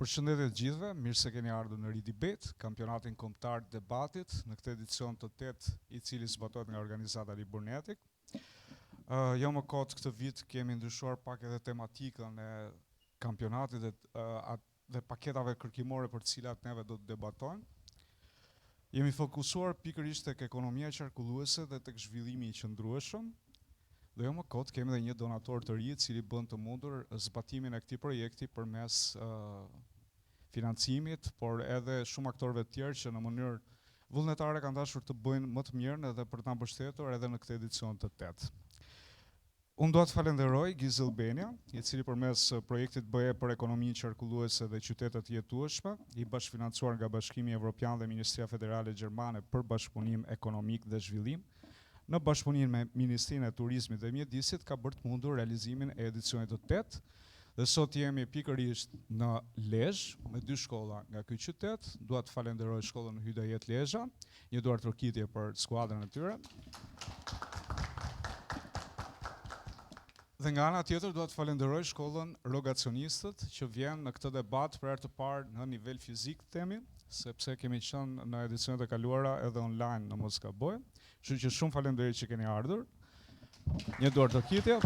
Përshëndetje të gjithëve, mirë se keni ardhur në Ridibet, kampionatin kombëtar të debatit, në këtë edicion të 8 i cili zbatohet nga organizata Liburnetik. Jo më kot këtë vit kemi ndryshuar pak edhe tematikën e kampionatit dhe paketave kërkimore për cilat neve do të debatojmë. Jemi fokusuar pikërisht tek ekonomia qarkulluese dhe tek zhvillimi i qëndrueshëm. Dhe jo më kot kemi edhe një donator të ri i cili bën të mundur zbatimin e këtij projekti përmes financimit, por edhe shumë aktorëve të tjerë që në mënyrë vullnetare kanë dashur të bëjnë më të mirën edhe për të na mbështetur edhe në këtë edicion të 8. Unë dua të falenderoj Giz Albania, i cili përmes projektit BE për ekonominë qarkulluese dhe qytetet jetueshme, i bashkëfinancuar nga Bashkimi Evropian dhe Ministria Federale Gjermane për bashkëpunim ekonomik dhe zhvillim, në bashkëpunim me Ministrinë e Turizmit dhe Mjedisit, ka bërë të mundur realizimin e edicionit të 8. Dhe sot jemi pikërisht në Lezhë, me 2 shkolla nga ky qytet. Dua të falenderoj shkollën Hydajet Lezhë, një duartërkitje për skuadrën e tyre. Dhe nga ana tjetër dua të falenderoj shkollën Rogacionistët që vjen në këtë debat për herë të parë në nivel fizik, themi, sepse kemi qenë në edicionet e kaluara edhe online në mos gaboj. Kështu që shumë faleminderit që keni ardhur. Një duartërkitje.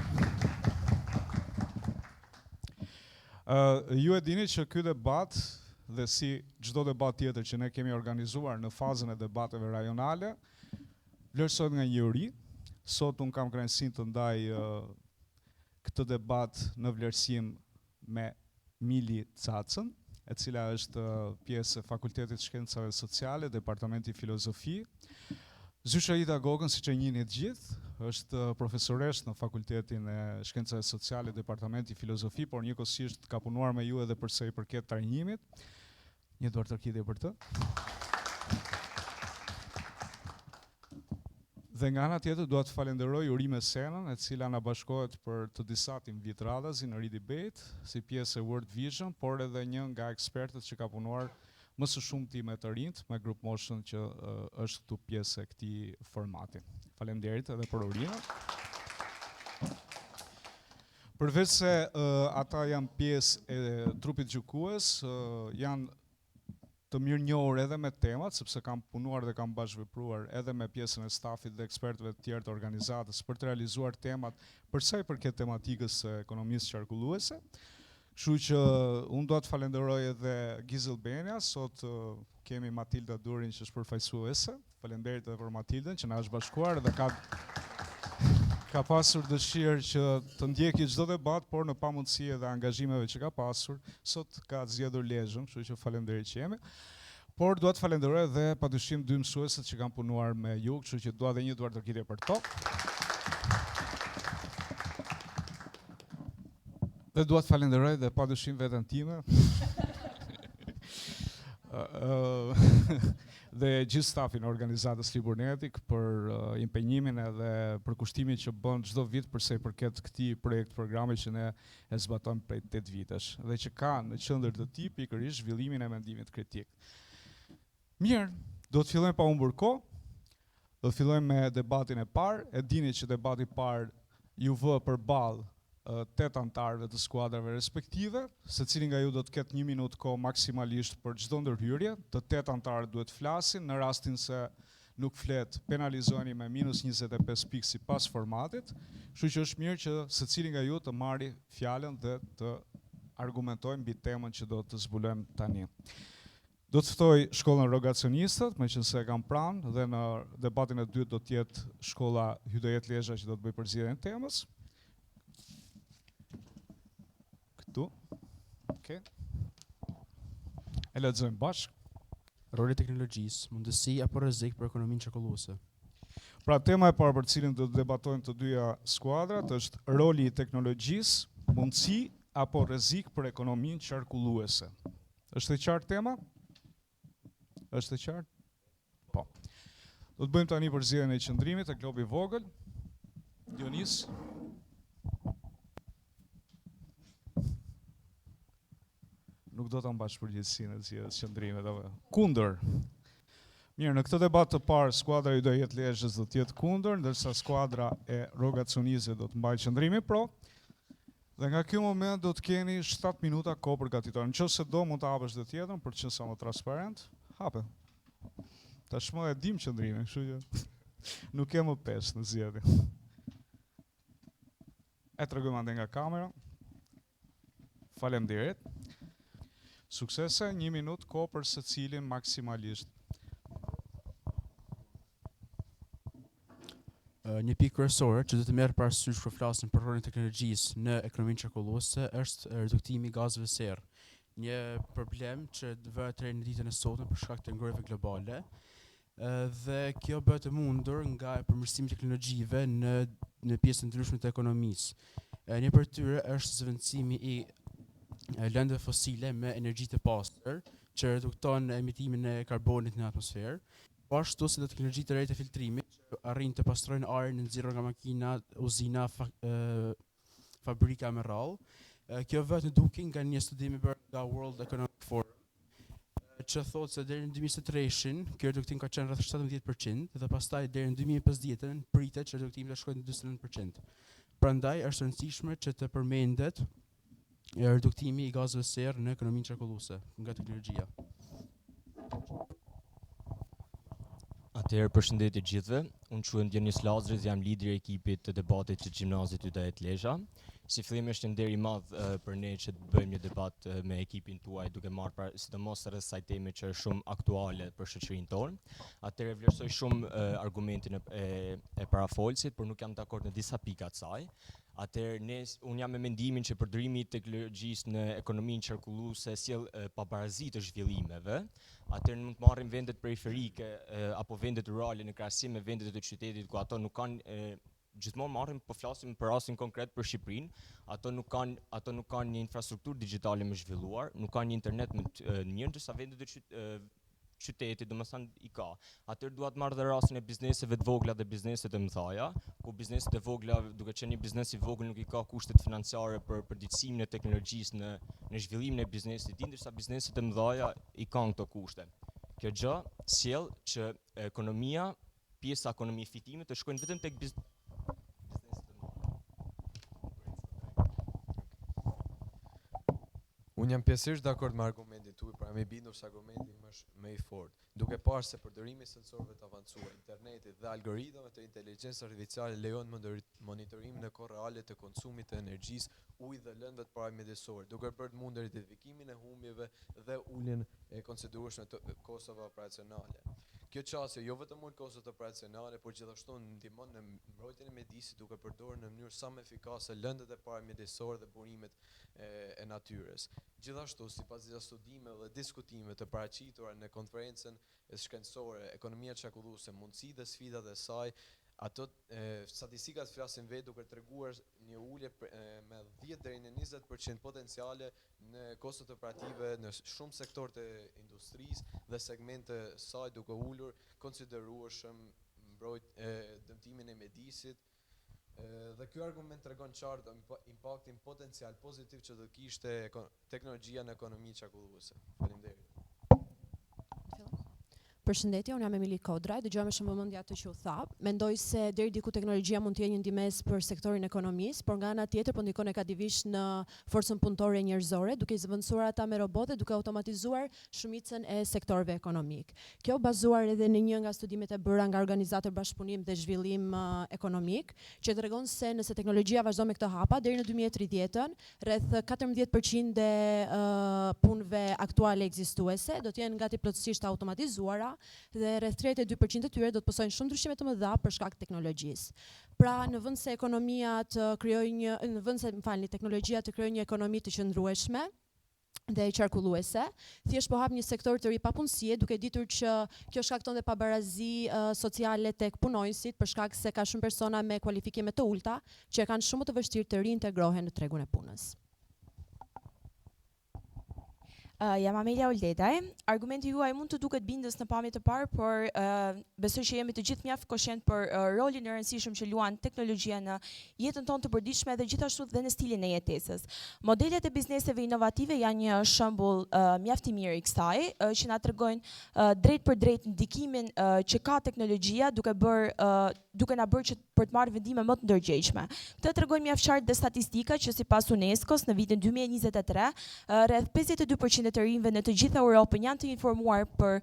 Ju e dini që ky debat dhe si çdo debat tjetër që ne kemi organizuar në fazën e debateve rajonale, vlerësohet nga një juri. Sot unë kam kënaqësinë të ndaj këtë debat në vlerësim me Mili Cacën, e cila është pjesë e Fakultetit Shkencave Sociale, Departamenti Filozofi. Zysha Ida Gogën, siç e njihni të gjithë, është profesoresh në Fakultetin e Shkencave Sociale, Departamenti Filozofi, por njëkohësisht ka punuar me ju edhe për sa i përket trajnimit. Një duartërkitje për të. Dhe nga ana tjetër dua të falenderoj Urime Senën, e cila na bashkohet për të disa invit radhazi në Ridibet, si pjesë e World Vision, por edhe një nga ekspertët që ka punuar më së shumti me të rinjt, me Group Motion që është këtu pjesë e këtij formati. Faleminderit edhe për Urimin. Përveç se ata janë pjesë e trupit gjykues, janë të mirë njohur edhe me temat, sepse kam punuar dhe kam bashkëvepruar edhe me pjesën e stafit dhe ekspertëve të tjerë të organizatës për të realizuar temat për sa i përket tematikës së ekonomisë qarkulluese. Kështu që unë dua të falenderoj edhe Giz Albania, sot kemi Matilda Durin që është përfaqësuese. Faleminderit edhe për Matildën që na është bashkuar dhe ka pasur dëshirë që të ndjekë çdo debat, por në pamundësi edhe angazhimeve që ka pasur, sot ka zgjedhur Lezhën, kështu që faleminderit që jemi. Por dua të falenderoj edhe padyshim 2 mësuesit që kanë punuar me ju, kështu që dua edhe një duartërkitje për to. Dhe dua të falenderoj dhe padyshim veten time. Dhe gjithë stafin e organizatës Liburnetik për impenjimin edhe për kushtimin që bën çdo vit për sa i përket këtij projekt programi që ne e zbatojmë prej 8 vitesh dhe që ka në qendër të tij pikërisht zhvillimin e mendimit kritik. Mirë, do të fillojmë pa humbur kohë. Do të fillojmë me debatin e parë. E dini që debati i parë ju vë përballë 8 antarëve të skuadrave respektive, secili nga ju do të ketë 1 minutë kohë maksimalisht për çdo ndërhyrje. Të 8 antarët duhet flasin, në rastin se nuk flet, penalizoheni me -25 pikë sipas formatit. Kështu që është mirë që secili nga ju të marrë fjalën dhe të argumentojë mbi temën që do të zbulojmë tani. Do të ftoj shkollën Rogacionistët, meqense e kam pranë, dhe në debatin e dytë do të jetë shkolla Hydajet Lezhë që do të bëjë përzierjen e temës. Okay. E lexojmë bashkë. Roli i teknologjisë, mundësi apo rrezik për ekonominë qarkulluese. Pra tema e parë për cilën do të debatojnë të dyja skuadrat është roli i teknologjisë, mundësi apo rrezik për ekonominë qarkulluese. Është e qartë tema? Është e qartë? Po. Do të bëjmë tani përzierjen e qendrimit e globi i vogël. Dionis. Nuk do ta mbash përgjegjësinë e qendrimit apo kundër. Mirë, në këtë debat të parë skuadra i Hydajet Lezhës do të jetë kundër, ndërsa skuadra e Rogacionistëve do të mbajë qendrimin pro. Dhe nga ky moment do të keni 7 minuta kohë për gatitor. Nëse do mund të hapësh dhe tjetrën për të qenë sa më transparent, hape. Tashmë e dim qëndrimin, kështu që nuk kemë 5 në zgjedhje. E tregojmë ande nga kamera. Faleminderit. Suksese, 1 minutë kohë për secilin maksimalisht. Një pikë kryesore që do të merr parasysh kur flasim për rolin e teknologjisë në ekonominë qarkulluese është reduktimi i gazeve serë. Një problem që vëhet re në ditën e sotme për shkak të ngjarjeve globale. Dhe kjo bëhet e mundur nga përmirësimi i teknologjive në pjesën e ndryshme të ekonomisë. Një për tyre është zëvendësimi i lëndëve fosile me energji të pastër, që redukton emitimin e karbonit në atmosferë. Po ashtu si dhe teknologji të re të filtrimit që arrin të pastrojnë ajrin në nxjerrje nga makina, uzina, fabrika me radhë. Kjo vëhet në duke nga një studim i bërë nga World Economic Forum, që thotë se deri në 2030 kjo reduktim ka qenë rreth 17% dhe pastaj deri në 2050 pritet që reduktimi të shkojë në 49%. Prandaj është e rëndësishme që të përmendet reduktimi i gazeve serë në ekonominë qarkulluese nga teknologjia. Atëherë përshëndetje gjithëve, unë quhem Dionis Lazari, jam lideri i ekipit të debatit të gjimnazit Ydet Lezhë. Si fillim është një nder i madh për ne që të bëjmë një debat me ekipin tuaj duke marrë sidomos rreth kësaj teme që është shumë aktuale për shoqërinë tonë. Atëherë vlerësoj shumë argumentin e parafolësit, por nuk jam dakord në disa pika të saj. Atëherë unë jam me mendimin që përdorimi i teknologjisë në ekonominë qarkulluese sjell pabarazi të zhvillimeve. Atëherë mund të marrim vendet periferike apo vendet rurale në krahasim me vendet e qytetit ku ato nuk kanë gjithmonë po flasim për rastin konkret për Shqipërinë, ato nuk kanë një infrastrukturë digjitale më zhvilluar, nuk kanë një internet më të mirë, ndërsa vendet e qytetit, domethënë i ka. Atëherë dua të marr dhe rastin e bizneseve të vogla dhe bizneset e mëdha, ku bizneset e vogla, duke qenë një biznes i vogël, nuk i ka kushtet financiare për përditësimin e teknologjisë në zhvillimin e biznesit, ndërsa bizneset e mëdha i kanë këto kushte. Kjo gjë sjell që ekonomia, pjesa e ekonomisë fitimit të shkojnë vetëm tek bizneset. Unë jam pjesërisht dakord me argumentin tuaj, pra me bindur se argumenti im është më i fortë. Duke parë se përdorimi i sensorëve të avancuar, internetit dhe algoritmëve të inteligjencës artificiale lejon monitorimin në kohë reale të konsumit të energjisë, ujit dhe lëndëve të paramjedisore, duke bërë të mundur identifikimin e humbjeve dhe uljen e konsiderueshme të kostave operacionale. Kjo çështje jo vetëm ul kostot operacionale, por gjithashtu ndihmon në mbrojtjen e mjedisit duke përdorur në mënyrë sa më efikase lëndët e paramjedisore dhe burimet e natyrës. Gjithashtu, sipas disa studimeve dhe diskutimeve të paraqitura në konferencën shkencore Ekonomia qarkulluese, mundësi dhe sfidat e saj, ato statistikat flasin vetë duke treguar një ulje me 10 deri në 20% potenciale në kostot operative në shumë sektorë të industrisë dhe segmente saj, duke ulur konsiderueshëm dëmtimin e mjedisit. Dhe ky argument tregon qartë impaktin potencial pozitiv që do të kishte teknologjia në ekonominë qarkulluese. Faleminderit. Përshëndetje, unë jam Emili Kodraj, dëgjoj me shumë vëmendje atë që u tha. Mendoj se deri diku teknologjia mund të jetë një ndihmës për sektorin e ekonomisë, por nga ana tjetër po ndikon negativisht në forcën punëtore njerëzore, duke i zëvendësuar ata me robote, duke automatizuar shumicën e sektorëve ekonomik. Kjo bazuar edhe në një nga studimet e bëra nga organizator bashkëpunim dhe zhvillim ekonomik, që tregon se nëse teknologjia vazhdon me këtë hapa deri në 2030-ën, rreth 14% e punëve aktuale ekzistuese do të jenë gati plotësisht automatizuara dhe rreth 32% e tyre do të pësojnë shumë ndryshime të mëdha për shkak të teknologjisë. Pra në vend se teknologjia të krijojë një ekonomi të qëndrueshme dhe qarkulluese, thjesht po hap një sektor të ri papunësie, duke ditur që kjo shkakton dhe pabarazi sociale tek punonjësit për shkak se ka shumë persona me kualifikime të ulta që kanë shumë të vështirë të reintegrohen në tregun e punës. Jam Amelia Oldedaj. Argumenti juaj mund të duket bindës në pamje të parë, por besoj që jemi të gjithë mjaft koshient për rolin e rëndësishëm që luan teknologjia në jetën tonë të përditshme dhe gjithashtu dhe në stilin e jetesës. Modelet e bizneseve inovative janë një shembull mjaft i mirë i kësaj, që na tregojnë drejt për drejt ndikimin që ka teknologjia duke na bërë që për të marrë vendime më të ndërgjegjshme. Këtë tregojnë mjaft qartë dhe statistika që sipas UNESCO-s në vitin 2023 rreth 52% të rinjve në të gjithë Europën janë të informuar për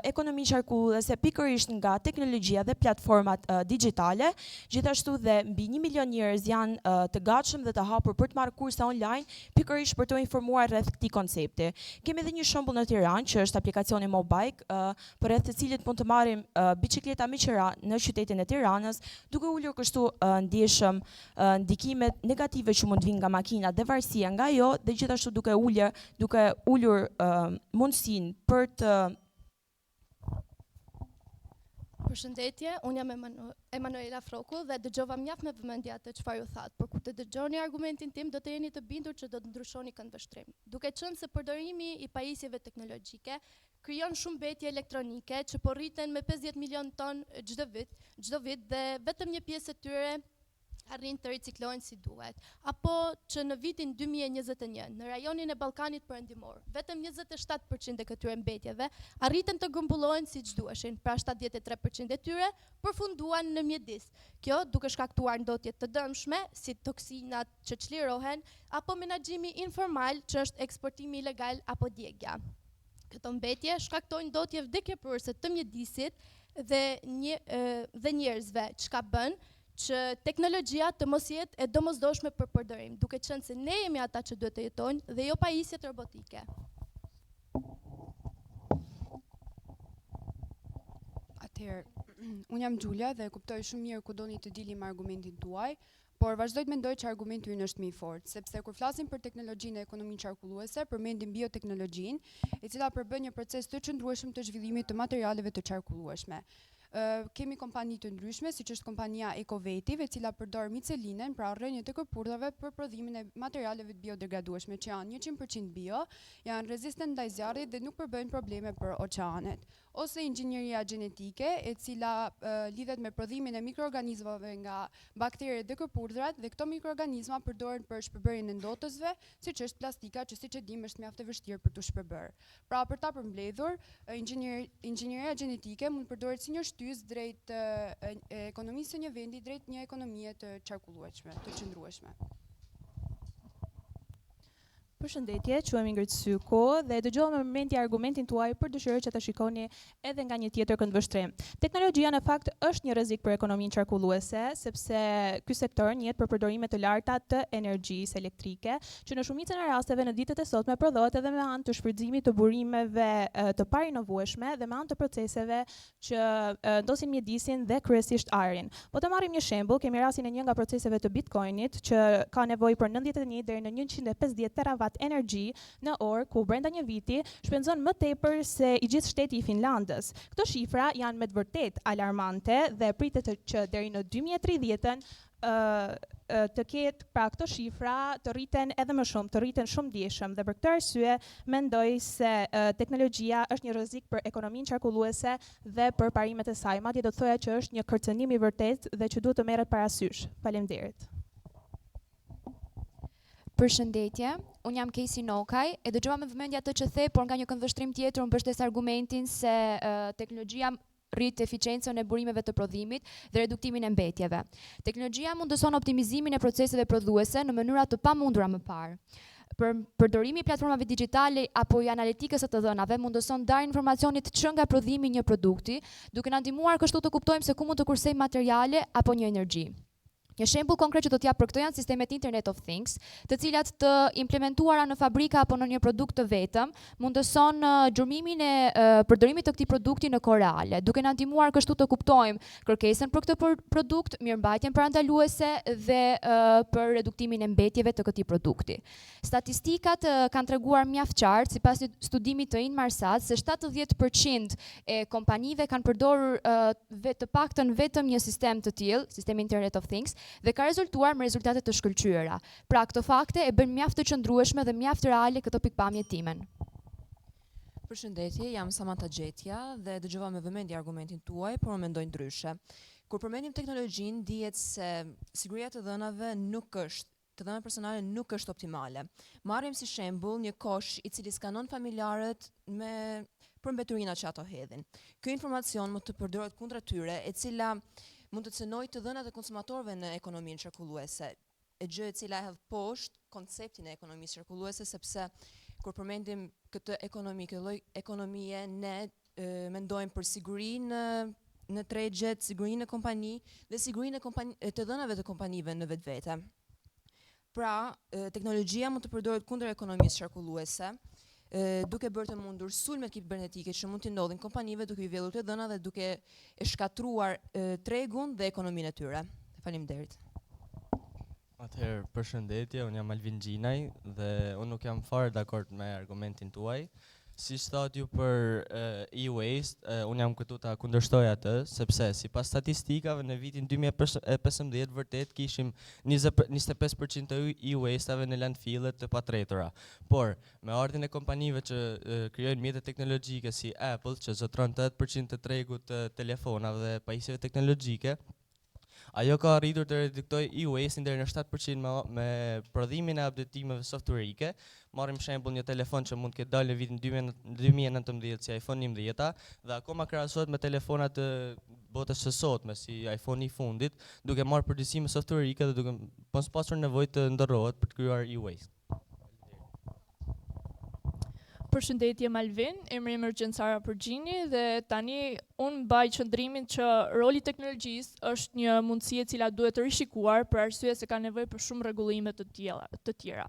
ekonominë qarkulluese pikërisht nga teknologjia dhe platformat digjitale. Gjithashtu dhe mbi 1 milion njerëz janë të gatshëm dhe të hapur për të marrë kurse online pikërisht për të informuar rreth këtij koncepti. Kemi edhe një shembull në Tiranë që është aplikacioni Mobike, për rreth të cilit mund të marrim biçikleta me qira në qytetin e Tiranës, duke ulur kështu ndjeshëm ndikimet negative që mund vinë nga makinat dhe varësia nga ajo, dhe gjithashtu duke ulur mundësinë për të Përshëndetje, unë jam Emanuela Froku dhe dëgjova mjaft me vëmendje atë çfarë ju thatë, por kur të dëgjoni argumentin tim do të jeni të bindur që do të ndryshoni këndvështrim. Duke qenë se përdorimi i pajisjeve teknologjike krijon shumë mbetje elektronike që po rriten me 50 milion ton çdo vit dhe vetëm një pjesë e tyre arrin të riciklohen si duhet. Apo që në vitin 2021, në rajonin e Ballkanit Perëndimor, vetëm 27% e këtyre mbetjeve arritën të grumbullohen siç duheshin, pra 73% e tyre përfunduan në mjedis. Kjo duke shkaktuar ndotje të dëmshme, si toksinat që çlirohen, apo menaxhimi informal që është eksportimi ilegal apo djegja. Këto mbetje shkaktojnë ndotje vdekjepërse të mjedisit dhe njerëzve, çka bën që teknologjia të mos jetë e domosdoshme për përdorim, duke qenë se ne jemi ata që duhet të jetojnë dhe jo pajisjet robotike. Atëherë, unë jam Gjulia dhe kuptoj shumë mirë ku doni të dilim argumentin tuaj, por vazhdoj të mendoj që argumenti ynë është më i fortë, sepse kur flasim për teknologjinë e ekonominë qarkulluese, përmendim bioteknologjinë, e cila përbën një proces të qëndrueshëm të zhvillimit të materialeve të qarkullueshme. Kemi kompani të ndryshme, siç është kompania Ecovative, e cila përdor micelinën, pra rrënjët e këpurdhave për prodhimin e materialeve të biodegradueshme që janë 100% bio, janë rezistent ndaj zjarrit dhe nuk përbëjnë probleme për oqeanet. Ose inxhinieria gjenetike, e cila lidhet me prodhimin e mikroorganizmave nga bakteret dhe këpurdhrat, dhe këto mikroorganizma përdoren për shpërbërjen e ndotësve, siç është plastika, që siç e dimë është mjaft e vështirë për t'u shpërbërë. Pra për ta përmbledhur, inxhinieria gjenetike mund përdoret si një shtys drejt ekonomisë së një vendi drejt një ekonomie të qarkullueshme, të qëndrueshme. Përshëndetje, quhem Ingrid Syko dhe dëgjova me vëmendje argumentin tuaj për dëshiroj që ta shikoni edhe nga një tjetër këndvështrim. Teknologjia në fakt është një rrezik për ekonominë qarkulluese, sepse ky sektor njihet për përdorime të larta të energjisë elektrike, që në shumicën e rasteve në ditët e sotme prodhohet edhe me anë të shfrytëzimit të burimeve të parinovueshme dhe me anë të proceseve që ndosin mjedisin dhe kryesisht ajrin. Po të marrim një shembull, kemi rastin e një nga proceseve të Bitcoinit që ka nevojë për 91 deri në 150 terawatt energji në orë, ku brenda një viti shpenzon më tepër se i gjithë shteti i Finlandës. Këto shifra janë me të vërtet alarmante dhe pritet që deri në 2030 të ketë pra këto shifra të rriten edhe më shumë, të rriten shumë ndjeshëm, dhe për këtë arsye mendoj se teknologjia është një rrezik për ekonominë qarkulluese dhe për parimet e saj. Madje do të thoja që është një kërcënim i vërtet dhe që duhet të merret parasysh. Faleminderit. Përshëndetje, unë jam Casey Nokaj, e dëgjova me vëmendje atë që the, por nga një këndvështrim tjetër unë mbështes argumentin se teknologjia rrit eficiencën e burimeve të prodhimit dhe reduktimin e mbetjeve. Teknologjia mundëson optimizimin e proceseve prodhuese në mënyra të pamundura më parë. Përdorimi i platformave digjitale apo i analitikës së të dhënave mundëson ndarjen e informacionit që nga prodhimi i një produkti, duke na ndihmuar kështu të kuptojmë se ku mund të kursejmë materiale apo një energji. Një shembull konkret që do t'jap për këto janë sistemet Internet of Things, të cilat të implementuara në fabrika apo në një produkt të vetëm, mundëson gjurmimin e përdorimit të këtij produkti në kohë reale, duke na ndihmuar kështu të kuptojmë kërkesën për këtë produkt, mirëmbajtjen parandaluese dhe për reduktimin e mbetjeve të këtij produkti. Statistikat kanë treguar mjaft qartë, sipas një studimi të Inmarsat, se 70% e kompanive kanë përdorur të paktën vetëm një sistem të tillë, sistemi Internet of Things, dhe ka rezultuar me rezultate të shkëlqyera. Pra këto fakte e bën mjaft të qëndrueshme dhe mjaft reale këto pikpamje timen. Përshëndetje, jam Samantha Gjetja dhe dëgjova me vëmendje argumentin tuaj, por mendoj ndryshe. Kur përmendim teknologjinë, dihet se siguria të dhënave të dhëna personale nuk është optimale. Marrim si shembull një kosh i cili skanon familjarët për mbeturinat që ato hedhin. Ky informacion mund të përdoret kundra tyre, e cila mund të cënojë të dhënat e konsumatorëve në ekonominë qarkulluese. E gjë e cila hedh poshtë konceptin e ekonomisë qarkulluese, sepse kur përmendim këtë këtë lloj ekonomie, ne mendojmë për sigurinë në tregjet, sigurinë në kompani dhe sigurinë të dhënave të kompanive në vetvete. Pra, teknologjia mund të përdoret kundër ekonomisë qarkulluese, duke bërë të mundur sulmet kibernetike që mund të ndodhin kompanive duke i vjedhur të dhëna dhe duke e shkatruar tregun dhe ekonominë e tyre. Faleminderit. Atëherë, përshëndetje, unë jam Alvin Gjinaj dhe unë nuk jam fare dakord me argumentin tuaj. Si thot ju për e-waste, unë jam këtu ta kundërshtoj atë, sepse sipas statistikave në vitin 2015 vërtet kishim 25% të e-waste-ave në landfillet të patretura. Por me ardhin e kompanive që krijojnë mjete teknologjike si Apple, që zotron 8% të tregut të telefonave dhe pajisjeve teknologjike, ajo ka arritur të reduktoj e-waste-in deri në 7% me prodhimin e updatimeve softwareike. Marrim shembull një telefon që mund të ketë dalë në vitin 2019 si iPhone 11 dhe akoma krahasohet me telefonat të botës së sotme si iPhone i fundit, duke marrë përditësime softwareike dhe duke mos pasur nevojë të ndërrohet për të krijuar e-waste. Përshëndetje Malvin, emri im është Gjensara Përgjini dhe tani unë mbaj qëndrimin që roli teknologjisë është një mundësi e cila duhet të rishikuar për arsye se ka nevojë për shumë rregullime të tjera.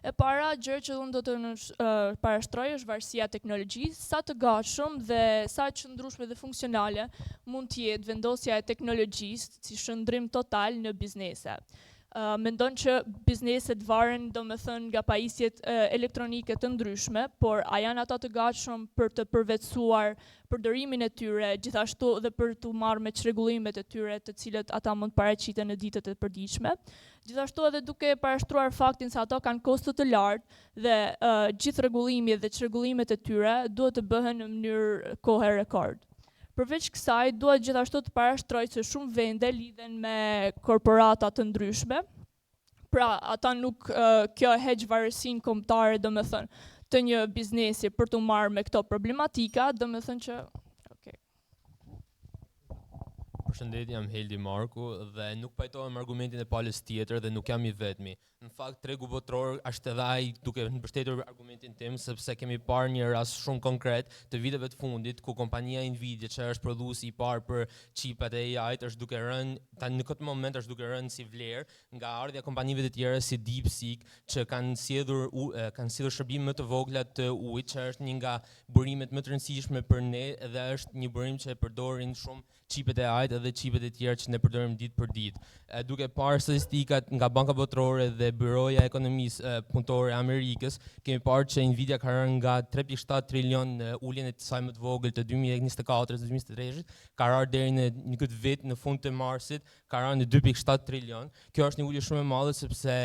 E para gjë që unë do të parashtroj është varësia e teknologjisë, sa të gatshëm dhe sa të qëndrueshme dhe funksionale mund të jetë vendosja e teknologjisë si shëndrim total në biznese. Mendon që bizneset varen domethënë nga pajisjet elektronike të ndryshme, por a janë ata të gatshëm për të përvetësuar përdorimin e tyre, gjithashtu dhe për të marrë me çrregullimet e tyre të cilët ata mund paraqiten në ditët e përditshme. Gjithashtu edhe duke parashtruar faktin se ato kanë kosto të lartë dhe gjithë rregullimi dhe çrregullimet e tyre duhet të bëhen në mënyrë kohe rekord. Përveç kësaj, duhet gjithashtu të parashtroj se shumë vende lidhen me korporata të ndryshme. Pra, ata nuk kjo e heq varësinë kombëtare, domethënë, të një biznesi për të marrë me këto problematika, domethënë që Përshëndetje, jam Heldi Marku dhe nuk pajtohem argumentin e palës tjetër dhe nuk jam i vetmi. Në fakt, tregu botror është edhe ai duke mbështetur argumentin tim, sepse kemi parë një rast shumë konkret të viteve të fundit ku kompania Nvidia, që është prodhuesi i parë për çipet e AI-t, është duke rënë tani në këtë moment është duke rënë si vlerë nga ardhja kompanive të tjera si DeepSeek, që kanë sjellur shërbime më të vogla të ujit, që është një nga burimet më të rëndësishme për ne dhe është një burim që e përdorin shumë çipet e AI-t dhe çipet e tjera që ne përdorim ditë për ditë. Duke parë statistikat nga Banka Botërore dhe Byroja e Ekonomisë Punëtore e Amerikës, kemi parë që Nvidia ka rënë nga 3.7 trilion në uljen e saj më të vogël të 2024-2023, ka rënë deri në këtë vit në fund të marsit, ka rënë në 2.7 trilion. Kjo është një ulje shumë e madhe sepse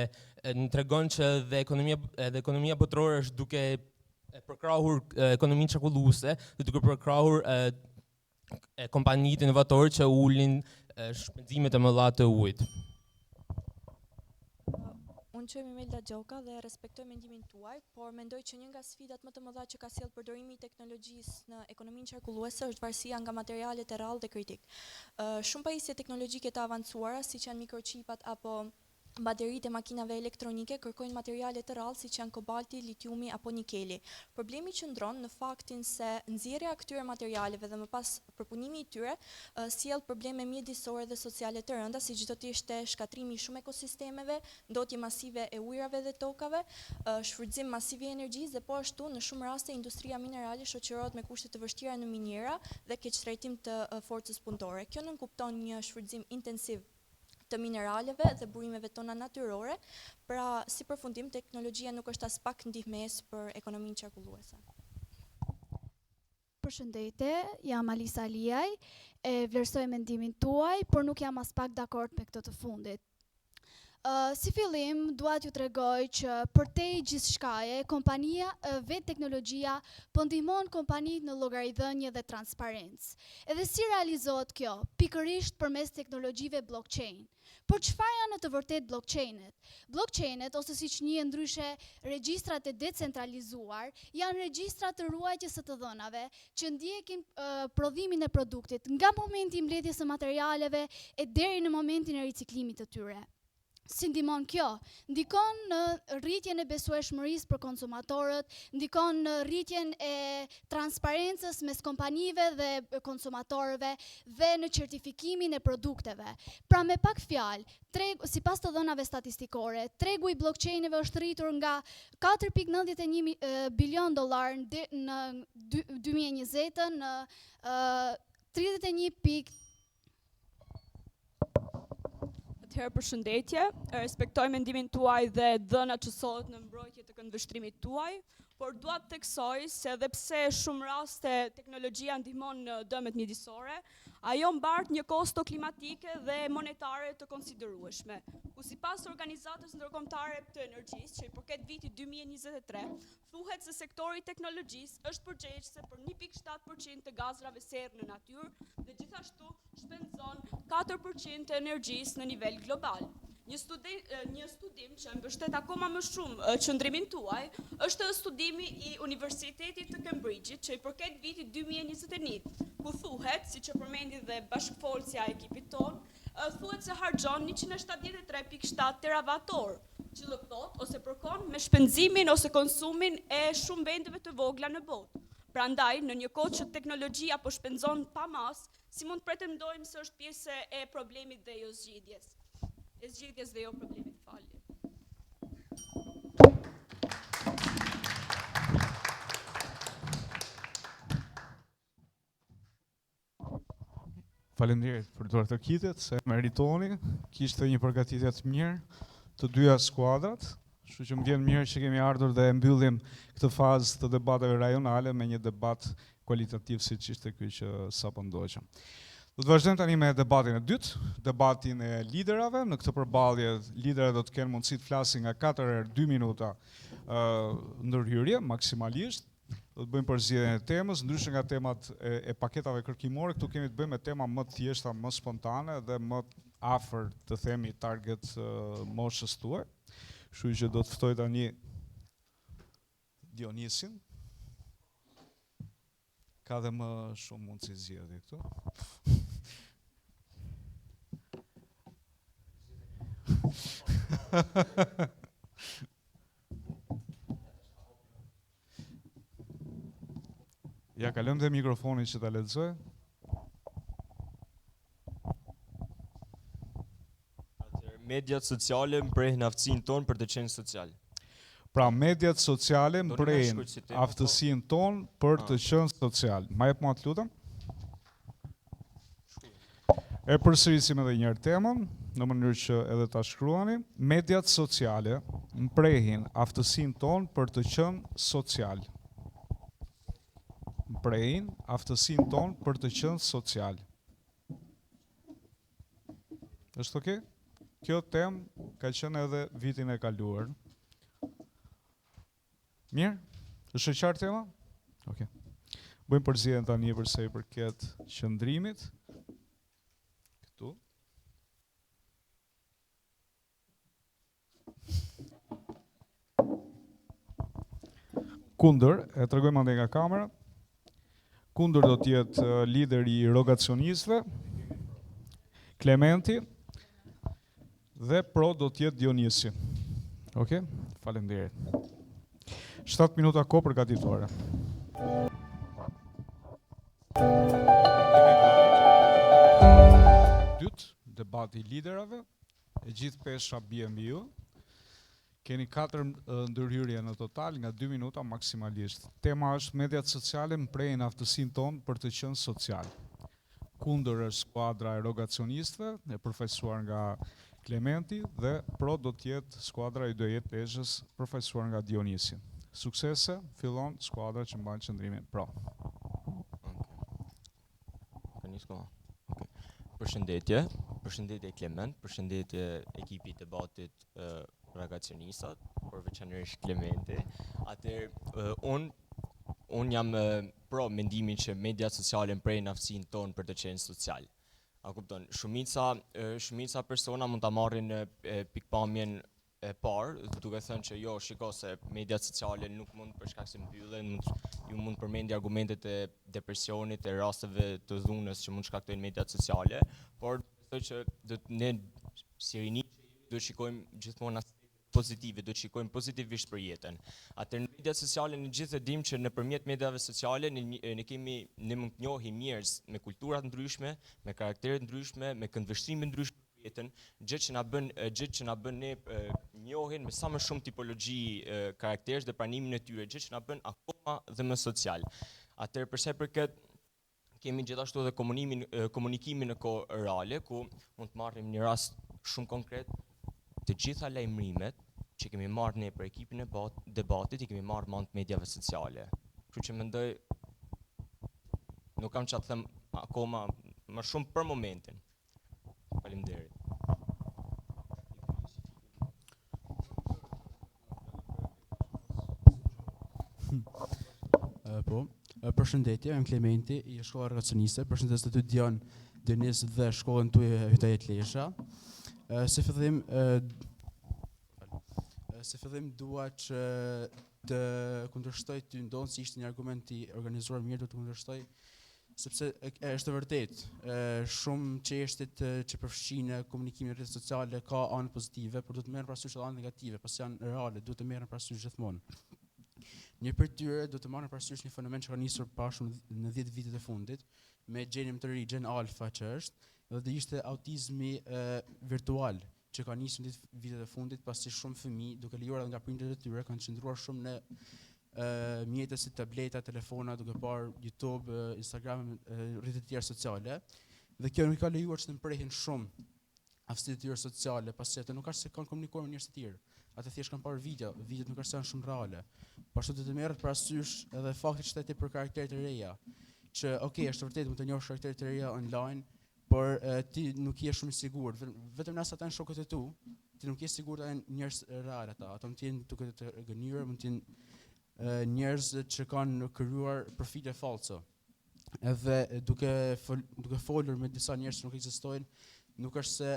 në tregon që dhe ekonomia botërore është duke përkrahur ekonominë çarkulluese dhe duke përkrahur kompanitë inovatore që ulin shpenzimet e mëdha të ujit. Unë quhem Imelda Gjoka dhe respektoj mendimin tuaj, por mendoj që një nga sfidat më të mëdha që ka sjellë përdorimi i teknologjisë në ekonominë qarkulluese është varësia nga materialet e rrallë dhe kritik. Shumë pajisje teknologjike të avancuara, siç janë mikrochipat apo bateritë e makinave elektronike, kërkojnë materiale të rrallë siç janë kobalti, litiumi apo nikeli. Problemi qëndron në faktin se nxjerrja e këtyre materialeve dhe më pas përpunimi i tyre sjell probleme mjedisore dhe sociale të rënda, siç do të ishte shkatrimi i shumë ekosistemeve, ndotje masive e ujrave dhe tokave, shfrytëzim masiv i energjisë dhe po ashtu në shumë raste industria minerale shoqërohet me kushte të vështira në minjera dhe keqtrajtim të forcës punëtore. Kjo nënkupton një shfrytëzim intensiv të mineraleve dhe burimeve tona natyrore, pra si përfundim teknologjia nuk është as pak ndihmës për ekonominë qarkulluese. Përshëndetje, jam Alisa Aliaj, e vlerësoj mendimin tuaj, por nuk jam as pak dakord me këtë të fundit. Si fillim, dua t'ju tregoj që për te gjithçkaje, kompania vetë teknologjia po ndihmon kompanitë në llogaridhënie dhe transparencë. Edhe si realizohet kjo? Pikërisht përmes teknologjive blockchain. Por çfarë janë në të vërtetë blockchainet? Blockchainet, ose siç njihen ndryshe regjistrat e decentralizuar, janë regjistra të ruajtjes së të dhënave që ndjekin prodhimin e produktit nga momenti i mbledhjes së materialeve e deri në momentin e riciklimit të tyre. Si ndihmon kjo? Ndikon në rritjen e besueshmërisë për konsumatorët, ndikon në rritjen e transparencës mes kompanive dhe konsumatorëve dhe në certifikimin e produkteve. Pra me pak fjalë, sipas të dhënave statistikore, tregu i blockchaineve është rritur nga 4.91 bilion dollar në 2020 në 31. Atëherë përshëndetje, respektoj mendimin tuaj dhe dhënat që sollet në mbrojtje të këndvështrimit tuaj, por dua të theksoj se edhe pse shumë raste teknologjia ndihmon në dëmet mjedisore, ajo mbart një kosto klimatike dhe monetare të konsiderueshme. Ku sipas Organizatës Ndërkombëtare të Energjisë, që i përket vitit 2023, thuhet se sektori i teknologjisë është përgjegjëse për 1.7% të gazrave serë në natyrë dhe gjithashtu shpenzon 4% të energjisë në nivel global. Një studim që mbështet akoma më shumë qëndrimin tuaj është studimi i Universitetit të Cambridge-it që i përket vitit 2021, ku thuhet, siç e përmendi dhe bashkëfolësja e ekipit ton, thuhet se harxhon 173.7 terawatt-orë, që do thot ose përkon me shpenzimin ose konsumin e shumë vendeve të vogla në botë. Prandaj, në një kohë që teknologjia po shpenzon pa mas, si mund pretendojmë se është pjesë e problemit dhe jo zgjidhjes. E zgjidhjes dhe jo problemit, falje. Faleminderit për duart të kitet, se meritoni, kishte një përgatitje të mirë të dyja skuadrat, kështu që më vjen mirë që kemi ardhur dhe mbyllim këtë fazë të debateve rajonale me një debat kualitativ siç ishte ky që sapo ndoqëm. Do të vazhdojmë tani me debatin e dytë, debatin e liderave. Në këtë përballje liderët do të kenë mundësi të flasin nga 4 herë 2 minuta ndërhyrje maksimalisht. Do të bëjmë përzgjedhjen e temës, ndryshe nga temat e paketave kërkimore, këtu kemi të bëjmë me tema më të thjeshta, më spontane dhe më afër të themi target moshës tuaj. Kështu që do të ftoj tani Dionisin. Ka dhe më shumë mundësi zgjedhje këtu. Ja, kalojmë dhe mikrofonin që ta lexoj. Mediat sociale mprehin aftësinë tonë për të qenë social. Pra, mediat sociale mprehin aftësinë tonë për të qenë social. Ma jep mua të lutem. E përsërisim edhe një herë temën, në mënyrë që edhe ta shkruani. Mediat sociale mprehin aftësinë tonë për të qenë social. Mprehin aftësinë tonë për të qenë social. Është okay? Kjo temë ka qenë edhe vitin e kaluar. Mirë? Është e qartë tema? Okej. Bëjmë përzgjedhjen tani përse i përket qëndrimit. Këtu. Kundër, e tregojmë ande nga kamera. Kundër do të jetë lideri i rogacionistëve, Klementi, dhe pro do të jetë Dionisi. Okej? Faleminderit. 7 minuta kohë përgatitore. Dytë, debati i liderave, e gjithë pesha BMU. Keni 4 ndërhyrje në total nga 2 minuta maksimalisht. Tema është mediat sociale mprehin aftësinë tonë për të qenë social. Kundër është skuadra e rogacionistëve, e përfaqësuar nga Klementi, dhe pro do të jetë skuadra i Dojet Lezhës, përfaqësuar nga Dionisi. Suksese, fillon skuadra që mban qëndrimin pro. Përshëndetje. Përshëndetje Klement, përshëndetje ekipit të debatit ragacionistat, por veçanërisht Klementi. Atëherë unë jam pro mendimin që mediat sociale mprejnë aftësinë tonë për të qenë social. A kupton, shumica persona mund ta marrin pikpamjen e parë, duke thënë që jo, shiko se mediat sociale nuk mund për shkak se mbyllen, ju mund përmendi argumentet e depresionit, e rasteve të dhunës që mund shkaktojnë mediat sociale, por që ne si rinj do shikojmë gjithmonë aspekte pozitive, do shikojmë pozitivisht për jetën. Atëherë në mediat sociale ne gjithë e dimë që nëpërmjet mediave sociale ne mund të njohim njerëz me kultura të ndryshme, me karaktere të ndryshme, me këndvështrime ndryshme për jetën, gjë që na bën ne njohin me sa më shumë tipologji karakterësh dhe pranimin e tyre, gjë që na bën akoma dhe më social. Atëherë për sa i përket kemi gjithashtu edhe komunikimin në kohë reale, ku mund të marrim një rast shumë konkret, të gjitha lajmërimet që kemi marrë ne për ekipin e debatit, i kemi marrë me anë të mediave sociale. Kështu që mendoj, nuk kam çfarë të them akoma më shumë për momentin. Faleminderit. Përshëndetje, jam Klementi, i shkolla ragacioniste, përshëndes të ty Dion, Denis dhe shkollën tuaj Hyjtajet Lesha. Se fillim dua që të kundërshtoj ty ndonë si ishte një argument i organizuar mirë, do të kundërshtoj, sepse është e vërtet, shumë çështjet që përfshin komunikimin në rrjetet sociale ka anë pozitive, por duhet të merren parasysh edhe anë negative, pasi janë reale, duhet të merren parasysh gjithmonë. Një për tyre do të marrë parasysh një fenomen që ka nisur pashëm në 10 vitet e fundit, me gjenin të ri, gen alfa që është, dhe ishte autizmi virtual, që ka nisur në 10 vitet e fundit, pasi shumë fëmijë, duke lejuar edhe nga prindërit e tyre, kanë qëndruar shumë në mjete si tableta, telefona, duke parë YouTube, Instagram, rrjetet e tjera sociale, dhe kjo nuk ka lejuar që të mprehin shumë aftësitë e tyre sociale, pasi ato nuk është se kanë komunikuar me njerëz të tjerë. Atë thjesht kanë parë videot nuk është shumë reale. Pashtu do të merret parasysh edhe fakti që ti për karaktere të reja, që është vërtet mund të njohësh karaktere të reja online, por ti nuk je shumë i sigurt, vetëm nëse ata janë shokët e tu, ti nuk je i sigurt janë njerëz real ata mund të jenë duke të gënjur, mund të jenë njerëz që kanë krijuar profile falso. Edhe duke folur me disa njerëz që nuk ekzistojnë, nuk është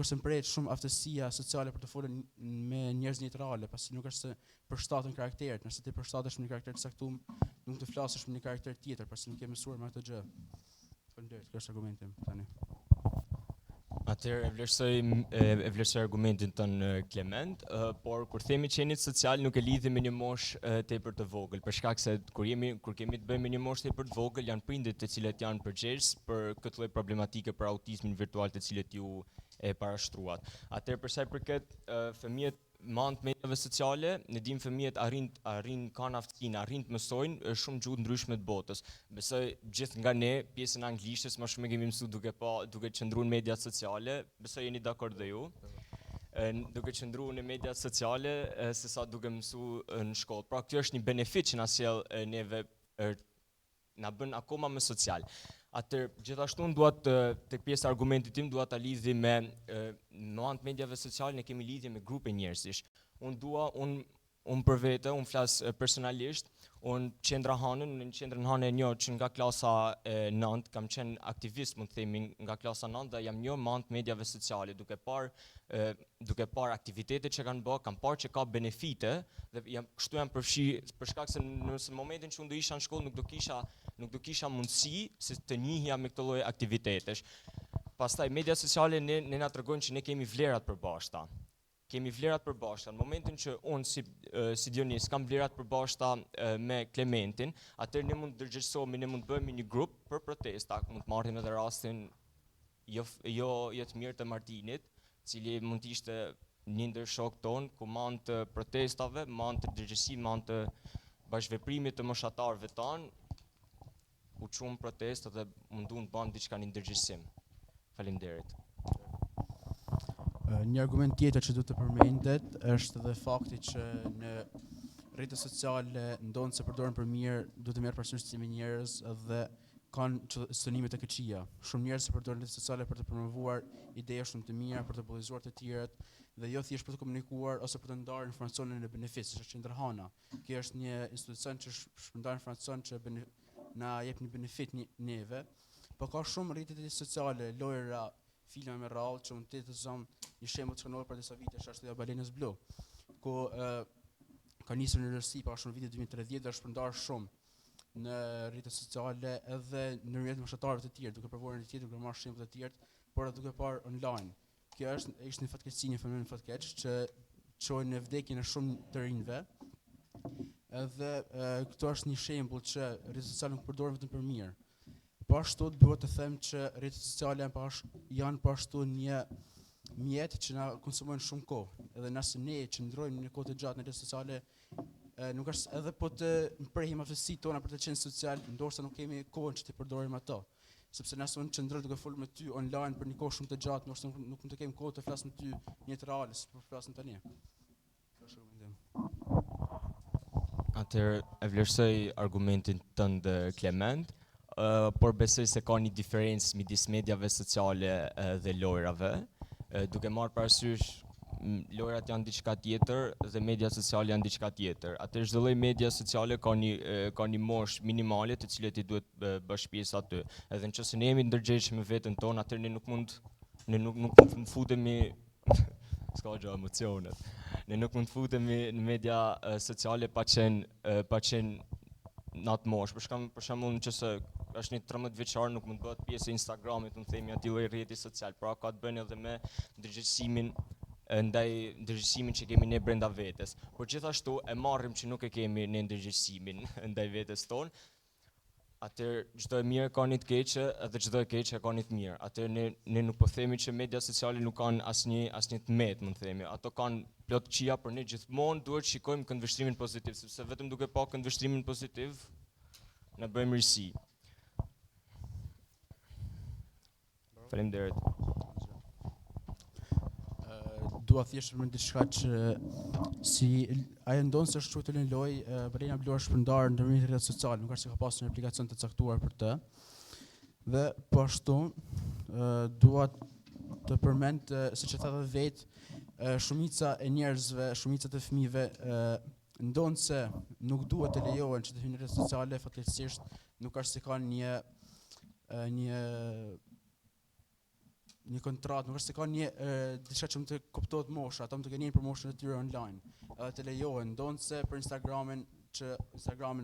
se mprehet shumë aftësia sociale për të folur me njerëz në jetë reale, pasi nuk është se përshtaten karakteret, nëse ti përshtatesh me një karakter të caktuar, nuk të flasësh me një karakter tjetër, pasi nuk je mësuar me atë gjë. Faleminderit, kjo është argumenti im tani. Atëherë e vlerësoj argumentin tënë Klement, por kur themi qenit social nuk e lidhim me një moshë tepër të vogël, për shkak se kur kemi të bëjmë me një moshë tepër të vogël, janë prindërit të cilët janë përgjegjës për këtë lloj problematike për autizmin virtual të cilët ju e parashtruat. Atëherë për sa i përket fëmijët me anë të mediave sociale, ne dimë fëmijët arrin kanë aftësinë, arrin të mësojnë shumë gjuhë ndryshme të botës. Besoj gjithë nga ne pjesën e anglishtes më shumë e kemi mësuar duke qëndruar në mediat sociale, besoj jeni dakord dhe ju. Duke qëndruar në mediat sociale sesa duke mësuar në shkollë. Pra kjo është një benefit që na sjell neve, na bën akoma më social. Atëherë, gjithashtu tek pjesa e argumentit tim dua ta lidhi me anë të mediave sociale, ne kemi lidhje me grupe njerëzish. Unë për vete, unë flas personalisht, unë qendra Hanën, në qendrën Hanë e njoh që nga klasa 9, kam qenë aktivist, mund të themi, nga klasa 9 dhe jam njoh me anë të mediave sociale, duke parë aktivitetet që kanë bërë, kam parë që ka benefite dhe kështu jam përfshi për shkak se në momentin që unë do isha në shkollë nuk do kisha mundësi se të njihja me këtë lloj aktivitetesh. Pastaj media sociale ne na tregojnë që ne kemi vlerat përbashkëta. Kemi vlerat përbashkëta. Në momentin që unë si Dionis kam vlerat përbashkëta me Klementin, atëherë ne mund të ndërgjegjësohemi, ne mund të bëhemi një grup për protesta, mund të marrim edhe rastin jo të mirë të Martinit, cili mund të ishte një ndër shokët tonë, ku me anë të protestave, me anë të ndërgjegjësimit, me anë të bashkëveprimit të moshatarëve tanë, u çuam protestë dhe munduan të bëjmë diçka në ndërgjegjësim. Faleminderit. Një argument tjetër që duhet të përmendet është edhe fakti që në rrjetet sociale ndonë se përdoren për mirë, duhet të merr parasysh si me njerëz dhe kanë synimet e këqija. Shumë njerëz e përdorin rrjetet sociale për të promovuar ide shumë të mira, për të bullizuar të tjerët dhe jo thjesht për të komunikuar ose për të ndarë informacionin e beneficit, që është Qendrhana. Kjo është një institucion që shpërndan informacion që na jep një benefit neve, po ka shumë rrjete sociale, lojra, filma me radhë që mund të zonë një shembull të shkënqur për disa vite, është Ashtuja Balenës Blu, ku ka nisur në Rusi pa shumë vite 2030 dhe është shpërndar shumë në rrjetet sociale edhe në rrjetet meshatarëve të tjerë, duke provuar në tjetër, duke marrë shembull të tjerë, por edhe duke parë online. Kjo ishte një fatkeqësi, një fenomen fatkeq që çoi në vdekjen e shumë të rinjve. Edhe këto është një shembull që rrjetet sociale nuk përdoren vetëm për mirë. Po ashtu duhet të them që rrjetet sociale janë po ashtu një mjet që na konsumojnë shumë kohë. Edhe nëse ne qëndrojmë në kohë të gjatë në rrjetet sociale, nuk është edhe po të mprehim aftësitë tona për të qenë social, ndoshta nuk kemi kohën që të përdorim ato. Sepse nëse unë qëndroj duke folur me ty online për një kohë shumë të gjatë, ndoshta nuk mund të kem kohë të flas me ty në jetë reale, si po flasim tani. Atëherë e vlerësoj argumentin tënd Klement, por besoj se ka një diferencë midis mediave sociale dhe lojrave, duke marrë parasysh lojrat janë diçka tjetër dhe media sociale janë diçka tjetër. Atëherë çdo lloj media sociale ka një moshë minimale të cilët i duhet bësh pjesë aty. Edhe nëse ne jemi ndërgjegjshëm me veten tonë, atëherë ne nuk mund të futemi s'ka gjë emocionet. Ne nuk mund të futemi në media sociale pa qenë në atë moshë. Për shembull, nëse është një 13 vjeçar nuk mund të bëhet pjesë e Instagramit, unë themi aty lloj rrjeti social. Pra ka të bëjë edhe me ndërgjegjësimin ndërgjegjësimin që kemi ne brenda vetes. Por gjithashtu e marrim që nuk e kemi ne ndërgjegjësimin ndaj vetes tonë. Atëherë çdo e mirë ka një të keqe edhe çdo e keqe ka një të mirë. Atëherë ne nuk po themi që media sociale nuk kanë asnjë tmet, mund të themi. Ato kanë plot qija, por ne gjithmonë duhet shikojmë këndvështrimin pozitiv, sepse vetëm duke pa këndvështrimin pozitiv na bëjmë risi. Faleminderit. Dua thjesht më diçka që si ajo ndonë se është quajtur në lojë, Balena Blu është shpërndarë ndërmjet rrjeteve sociale, nuk është se ka pasur një aplikacion të caktuar për të. Dhe po ashtu dua të përmend siç e thatë vetë, shumica e njerëzve, shumica të fëmijëve ndonë se nuk duhet të lejohen që të hyjnë në rrjetet sociale, fatkeqësisht nuk është se kanë një kontratë, nuk është se ka një diçka që mund të kuptohet mosha, ata mund të kenë për moshën e tyre online, edhe të lejohen, ndonë se për Instagramin,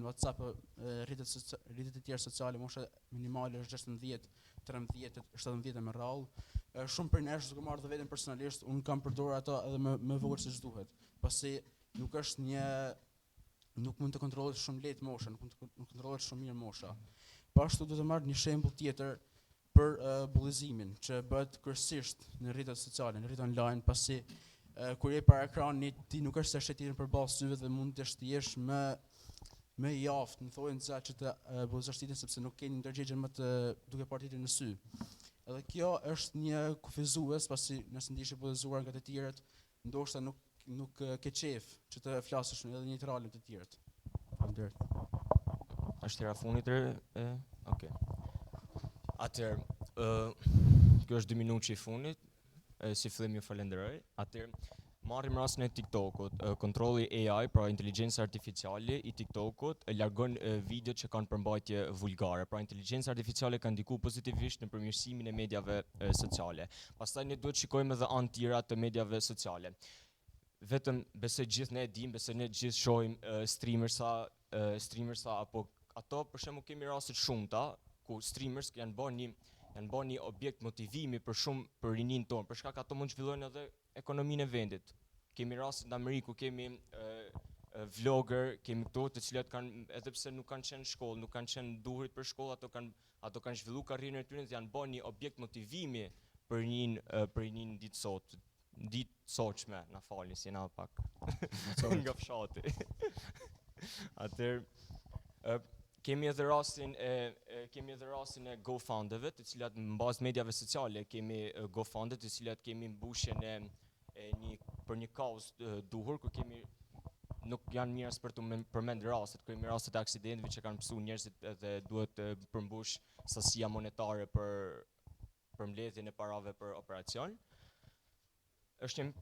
WhatsApp, rrjetet e tjera sociale, mosha minimale është 16, 13, 17 me radhë. Shumë për nesh duke marrë dhe veten personalisht, unë kam përdorur ato edhe më vogël se ç'duhet. Pasi nuk mund të kontrollohet shumë lehtë mosha, nuk kontrollohet shumë mirë mosha. Po ashtu do të marr një shembull tjetër për bullizimin që bëhet kryesisht në rrjetet sociale, në rrjetet online, pasi kur je para ekranit ti nuk është se shtetin përballë syve dhe mund të jesh më i aftë, më thonë za që të bullizosh titin sepse nuk ke një ndërgjegje më të duke parë titin në sy. Edhe kjo është një kufizues, pasi nëse ndihesh i bullizuar nga të tjerët, ndoshta nuk ke qef që të flasësh edhe një tralë të tjerët. Faleminderit. Është era fundit okay. Atëherë, kjo është 2 minutë i fundit, si fillim ju falenderoj. Atëherë, marrim rastin e TikTokut. Kontrolli AI, pra inteligjenca artificiale i TikTokut, largon video që kanë përmbajtje vulgare. Pra inteligjenca artificiale ka ndikuar pozitivisht në përmirësimin e mediave sociale. Pastaj ne duhet shikojmë edhe anë tjera të mediave sociale. Vetëm besoj gjithë ne e dimë, besoj ne gjithë shohim streamersa apo ato për shembull kemi raste shumëta ku streamers janë bërë një objekt motivimi për rinin tonë, për shkak ato mund të zhvillojnë edhe ekonominë e vendit. Kemi raste në Amerikë ku kemi vlogger, kemi këto të cilat kanë, edhe pse nuk kanë qenë në shkollë, nuk kanë qenë duhurit për shkollë, ato kanë zhvilluar karrierën e tyre dhe janë bërë një objekt motivimi për rinin ditë soçme, na falni si na pak nga fshati. Atëherë kemi edhe rastin e GoFundeve, të cilat në bazë mediave sociale kemi GoFunde, të cilat kemi mbushjen për një kauzë duhur, ku kemi nuk janë mirës për të përmend rastet, kemi rastet e aksidenteve që kanë pësu njerëzit dhe duhet të përmbush sasia monetare për mbledhjen e parave për operacion. Është një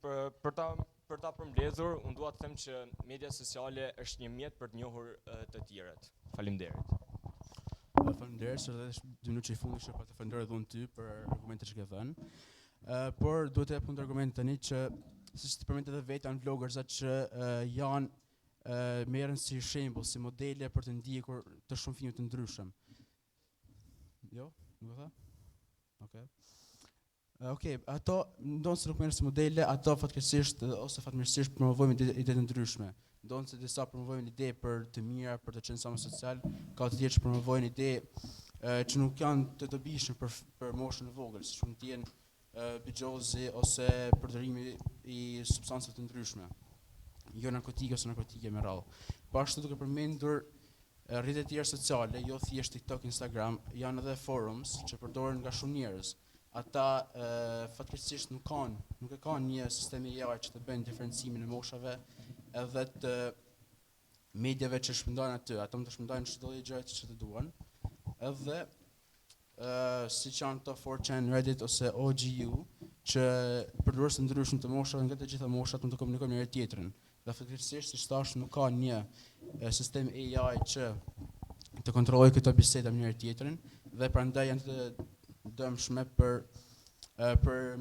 për ta përmbledhur, unë dua të them që media sociale është një mjet për të njohur të tjerët. Faleminderit. Faleminderit, edhe 2 minutë që i fundit për të falendëruar edhe unë ty për argumentet që ke dhënë. Por duhet të jap një argument tani që siç të përmendët edhe vetë janë vloggerza që janë merren si shembull, si modele për të ndjekur të shumë fëmijë të ndryshëm. Jo, nuk e tha? Okej. Okej, ato ndonë se nuk merren si modele, ato fatkeqësisht ose fatmirësisht promovojnë ide të ndryshme. Ndonë se disa promovojnë ide për të mira, për të qenë sa më social, ka të tjerë që promovojnë ide që nuk janë të dobishme për moshën e vogël, siç mund të jenë bigjozi ose përdorimi i substancave të ndryshme, jo narkotike ose narkotike me radhë. Po ashtu duke përmendur rrjetet tjera sociale, jo thjesht TikTok, Instagram, janë edhe forums që përdoren nga shumë njerëz. Ata fatkeqësisht nuk e kanë një sistem i qartë që të bëjnë diferencimin e moshave edhe të mediave që shpërndajnë aty. Ata mund të shpërndajnë çdo lloj gjëje që të duan. Edhe siç janë këto 4chan, Reddit ose OGU, që përdorues të ndryshëm të moshave nga të gjitha moshat mund të komunikojnë me njëri tjetrin. Dhe fatkeqësisht, siç thash, nuk ka një sistem AI që të kontrollojë këto biseda me njëri tjetrin dhe prandaj janë të dëmshme për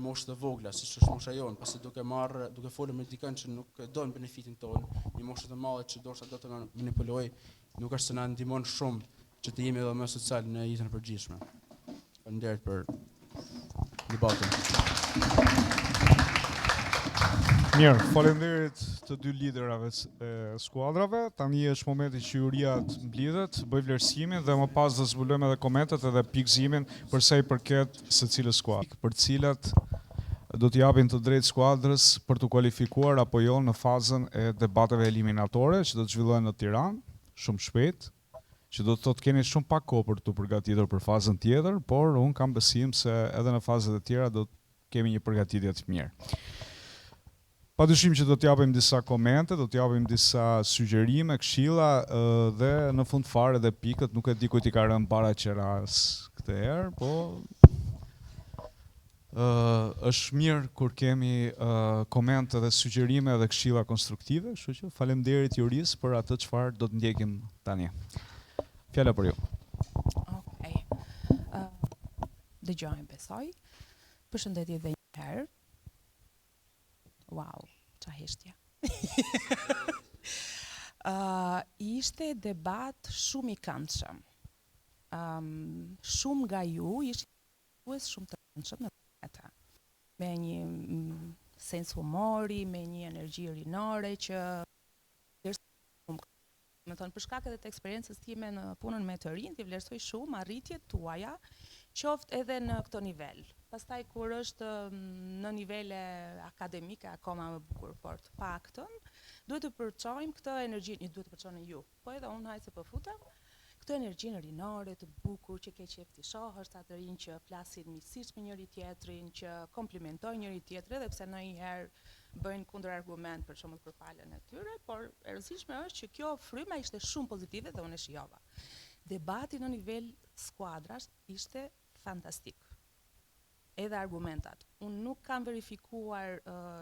moshë të vogla, siç është mosha jonë, pasi duke folur me dikën që nuk don benefitin tonë, një moshë të madhe që ndoshta do të na manipulojë, nuk është se na ndihmon shumë që të jemi edhe më social në jetën e përgjithshme. Faleminderit për debatën. Mirë, faleminderit të dy liderave e skuadrave. Tani është momenti që juria të mblidhet, bëj vlerësimin dhe më pas do zbulojmë edhe komentet edhe pikëzimin për sa i përket secilës skuadrë, për cilat do t'i japin të drejtë skuadrës për të kualifikuar apo jo në fazën e debateve eliminatore që do të zhvillohen në Tiranë, shumë shpejt, që do të thotë keni shumë pak kohë për të përgatitur për fazën tjetër, por unë kam besim se edhe në fazët e tjera do të kemi një përgatitje të mirë. Padyshim që do t'japim disa komente, do t'japim disa sugjerime, këshilla dhe në fund fare dhe pikët, nuk e di kujt i ka rënë para qeras këtë herë, po është mirë kur kemi komente dhe sugjerime dhe këshilla konstruktive, kështu që faleminderit jurisë për atë çfarë do të ndjekim tani. Fjala për ju. Okej. Dëgjojmë besoj. Përshëndetje edhe një herë. Wow, qa heshtja. Ishte debat shumë i këndshëm. Shumë nga ju ishte shumë të këndshëm në të me një sens humori, me një energji rinore që më thonë, për shkak edhe të eksperiencës time në punën me të rinj, t'i vlerësoj shumë arritjet tuaja, qoftë edhe në këto nivel. Pastaj kur është në nivele akademike akoma më bukur, por të paktën duhet të përçojmë këtë energji, duhet të përçojmë ju. Po edhe unë hajde se po futem, këtë energjinë rinore të bukur që ke qef të shohësh atë rinj që flasin miqësisht me njëri tjetrin, që komplimentojnë njëri tjetrin, edhe pse ndonjëherë bëjnë kundër argument për shembull për palën e tyre, por e rëndësishme është që kjo fryma ishte shumë pozitive dhe unë e shijova. Debati në nivel skuadrash ishte fantastik. Edhe argumentat. Unë nuk kam verifikuar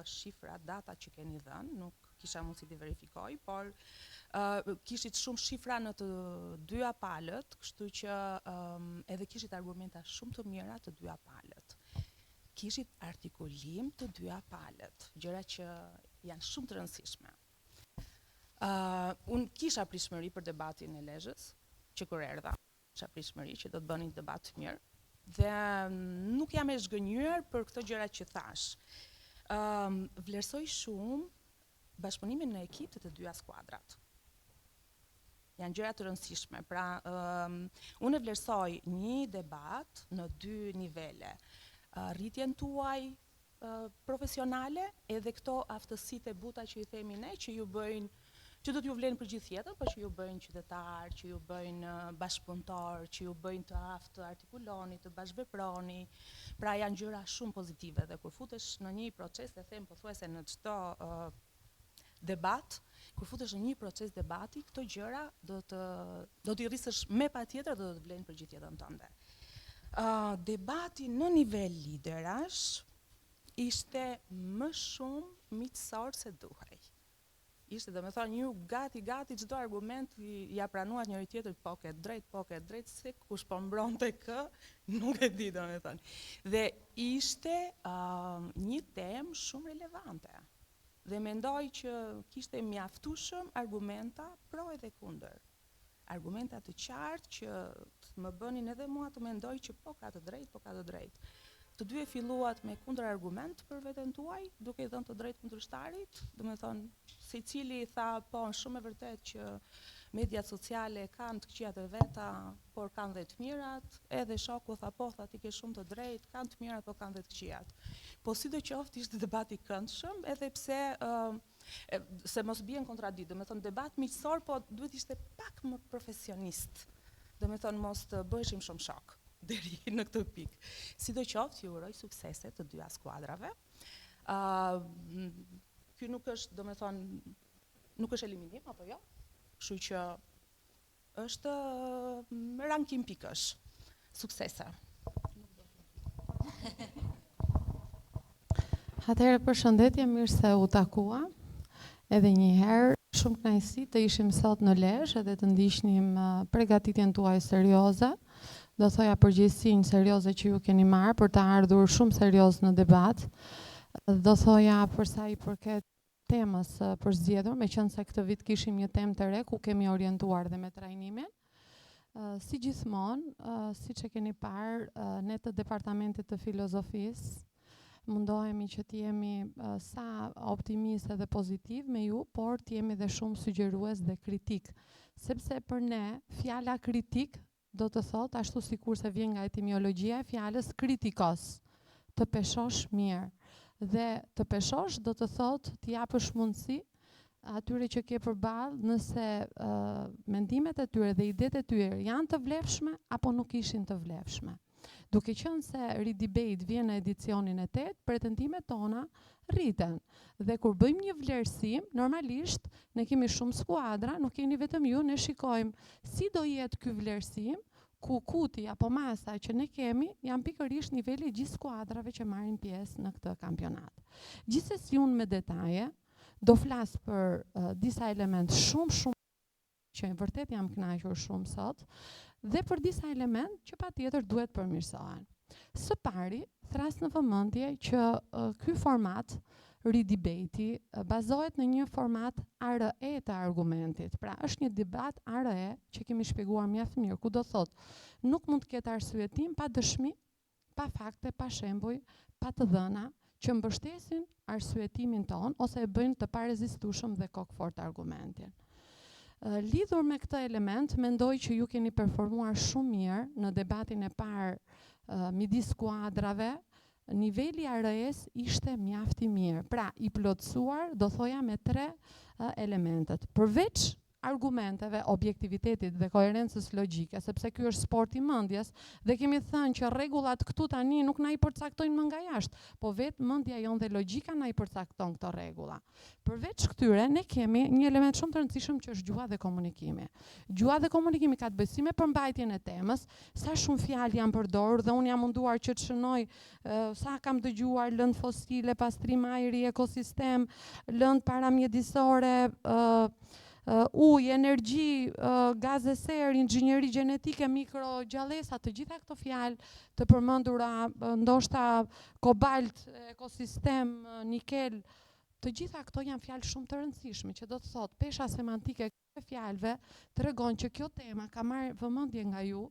shifrat, datat që keni dhënë, nuk kisha mundësi të verifikoj, por kishit shumë shifra në të dyja palët, kështu që edhe kishit argumenta shumë të mira të dyja palët. Kishit artikulim të dyja palët, gjëra që janë shumë të rëndësishme. Unë kisha prishmëri për debatin e Lezhës, që kur erdha, kisha prishmëri që do të bënin debat të mirë, dhe nuk jam e zhgënjur për këto gjëra që thash. Vlerësoj shumë bashkëpunimin në ekip të dyja skuadrat. Janë gjëra të rëndësishme. Pra, unë e vlerësoj një debat në dy nivele. Rritjen tuaj profesionale, edhe këto aftësitë e buta që i themi ne, që ju bëjnë, që do t'ju vlenë për gjithë jetën, por që ju bëjnë qytetar, që ju bëjnë bashkëpunëtor, që ju bëjnë të aftë të artikuloni, të bashkëveproni. Pra janë gjëra shumë pozitive dhe kur futesh në një proces, e them pothuajse në çdo debat, Kur futesh në një proces debati, këto gjëra do t'i rrisësh me patjetër dhe do të vlen për gjithë jetën tënde. Debati në nivel liderash ishte më shumë miqësor se duhej. Ishte, do me thonë, ju gati çdo argument ja pranuat njëri tjetrit, po ke drejt, se kush po mbronte kë, nuk e di, do me thonë. Dhe ishte një temë shumë relevante. Dhe mendoj që kishte mjaftueshëm argumenta pro edhe kundër. Argumenta të qartë që më bënin edhe mua të mendoj që po ka të drejtë. Të dy e filluat me kundër argument për veten tuaj, duke i dhënë të drejtë kundërshtarit, do me thonë, secili tha po, shumë e vërtet që mediat sociale kanë të këqijat e veta, por kanë dhe të mirat, edhe shoku tha po, tha ti ke shumë të drejtë, kanë të mirat, po kanë dhe të këqijat. Po sidoqoftë ishte debati i këndshëm, edhe pse se mos bien kontradikt, do me thonë debat miqësor, po duhet ishte pak më profesionist. Do me thonë mos të bëheshim shumë shok deri në këtë pikë. Sidoqoftë, ju uroj suksese të dyja skuadrave. Ky nuk është, do me thonë, nuk është eliminim, apo jo? Kështu që është rankim pikësh. Suksese. Atëherë përshëndetje, mirë se u takua. Edhe një herë, shumë kënaqësi të ishim sot në Lezhë edhe të ndiqnim përgatitjen tuaj serioze. Do thoja përgjegjësinë serioze që ju keni marrë për të ardhur shumë serioz në debat. Do thoja për sa i përket temës përzgjedhur, meqense këtë vit kishim një temë të re ku kemi orientuar dhe me trajnimin. Si gjithmonë, siç e keni parë, ne të Departamentit të Filozofisë mundohemi që t'jemi sa optimiste dhe pozitiv me ju, por t'jemi dhe shumë sugjerues dhe kritik. Sepse për ne, fjala kritik do të thot, ashtu sikur se vjen nga etimologjia e fjalës kritikos, të peshosh mirë. Dhe të peshosh do të thot t'i japësh mundësi atyre që ke përballë nëse mendimet e tyre dhe idetë e tyre janë të vlefshme apo nuk ishin të vlefshme. Duke qenë se Ridebate vjen në edicionin e 8, pretendimet tona rriten. Dhe kur bëjmë një vlerësim, normalisht ne kemi shumë skuadra, nuk keni vetëm ju, ne shikojmë si do jetë ky vlerësim, ku kuti apo masa që ne kemi janë pikërisht niveli i gjithë skuadrave që marrin pjesë në këtë kampionat. Gjithsesi unë me detaje do flas për disa elemente shumë që vërtet jam kënaqur shumë sot, dhe për disa elementë që patjetër duhet përmirësohen. Së pari, thras në vëmendje që ky format Ridebate bazohet në një format ARE të argumentit. Pra, është një debat ARE që kemi shpjeguar mjaft mirë, ku do thotë, nuk mund të ketë arsyetim pa dëshmi, pa fakte, pa shembuj, pa të dhëna që mbështesin arsyetimin ton ose e bëjnë të parezistueshëm dhe kokfort argumentin. Lidhur me këtë element, mendoj që ju keni performuar shumë mirë në debatin e parë midis skuadrave. Niveli ARE-s ishte mjaft i mirë. Pra, i plotësuar, do thoja me 3 elementet. Përveç argumenteve, objektivitetit dhe koherencës logjike, sepse ky është sport i mendjes dhe kemi thënë që rregullat këtu tani nuk na i përcaktojnë më nga jashtë, po vetë mendja jonë dhe logjika na i përcakton këto rregulla. Përveç këtyre, ne kemi një element shumë të rëndësishëm që është gjuha dhe komunikimi. Gjuha dhe komunikimi ka të bëjë si me përmbajtjen e temës, sa shumë fjalë janë përdorur dhe unë jam munduar që të shënoj sa kam dëgjuar lëndë fosile, pastrim ajri, ekosistem, lëndë paramjedisore, ujë, energji, gaze ser, inxhinieri gjenetike, mikrogjallësa, të gjitha këto fjalë të përmendura, ndoshta kobalt, ekosistem, nikel, të gjitha këto janë fjalë shumë të rëndësishme, që do të thotë pesha semantike e këtyre fjalëve tregon që kjo tema ka marrë vëmendje nga ju